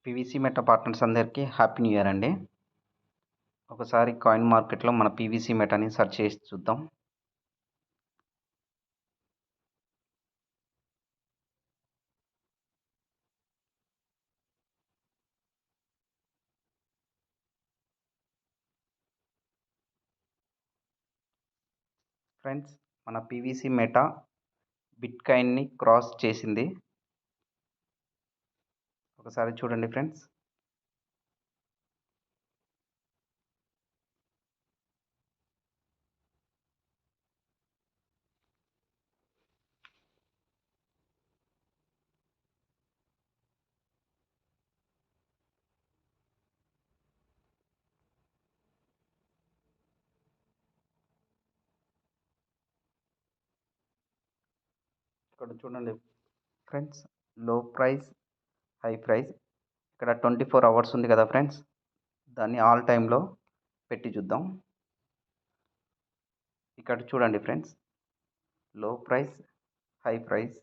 PVC meta partners అందరికీ happy new year అండి. ఒకసారి కాయిన్ మార్కెట్లో మన పీవీసీ మెటాని సెర్చ్ చేసి చూద్దాం. ఫ్రెండ్స్, మన పీవీసీ మెటా బిట్ కాయిన్ని క్రాస్ చేసింది. ఒకసారి చూడండి ఫ్రెండ్స్. ఇక్కడ చూడండి ఫ్రెండ్స్, లో ప్రైస్, హై ప్రైస్. ఇక్కడ 24 అవర్స్ ఉంది కదా ఫ్రెండ్స్, దాన్ని ఆల్ టైంలో పెట్టి చూద్దాం. ఇక్కడ చూడండి ఫ్రెండ్స్, లో ప్రైస్, హై ప్రైస్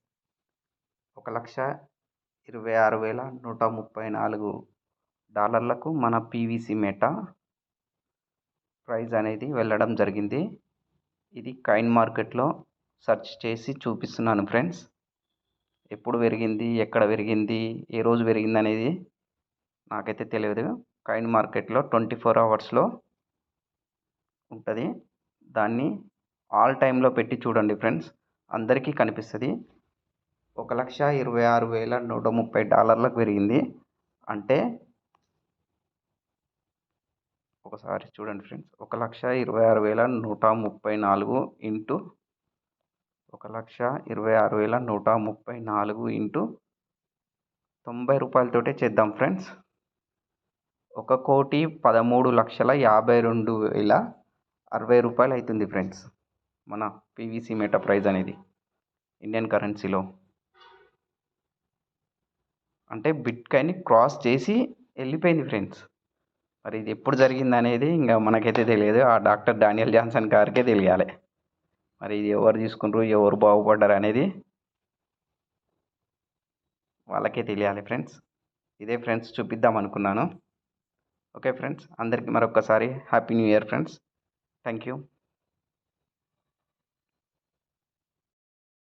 $1,26,134 మన పీవీసీ మెటా ప్రైస్ అనేది వెళ్ళడం జరిగింది. ఇది కాయిన్ మార్కెట్లో సెర్చ్ చేసి చూపిస్తున్నాను ఫ్రెండ్స్. ఎప్పుడు పెరిగింది, ఎక్కడ పెరిగింది, ఏ రోజు పెరిగింది అనేది నాకైతే తెలియదు. కాయిన్ మార్కెట్లో 24 అవర్స్లో ఉంటుంది. దాన్ని ఆల్ టైంలో పెట్టి చూడండి ఫ్రెండ్స్, అందరికీ కనిపిస్తుంది. $1,26,130 పెరిగింది. అంటే ఒకసారి చూడండి ఫ్రెండ్స్, 1,26,134 ఇంటూ 1,26,134 ఇంటూ ₹90 చేద్దాం ఫ్రెండ్స్. 1,13,52,052,060 అవుతుంది ఫ్రెండ్స్ మన పీవీసీ మెటా ప్రైస్ అనేది ఇండియన్ కరెన్సీలో. అంటే బిట్ కాయిన్ క్రాస్ చేసి వెళ్ళిపోయింది ఫ్రెండ్స్. మరి ఇది ఎప్పుడు జరిగింది అనేది ఇంకా మనకైతే తెలియదు. ఆ డాక్టర్ డానియల్ జాన్సన్ గారికే తెలియాలి. మరి ఇది ఎవరు తీసుకుంటారు, ఎవరు బాగుపడ్డారు అనేది వాళ్ళకే తెలియాలి ఫ్రెండ్స్. ఇదే ఫ్రెండ్స్ చూపిద్దాం అనుకున్నాను. ఓకే ఫ్రెండ్స్, అందరికీ మరొకసారి happy new year friends. Thank you.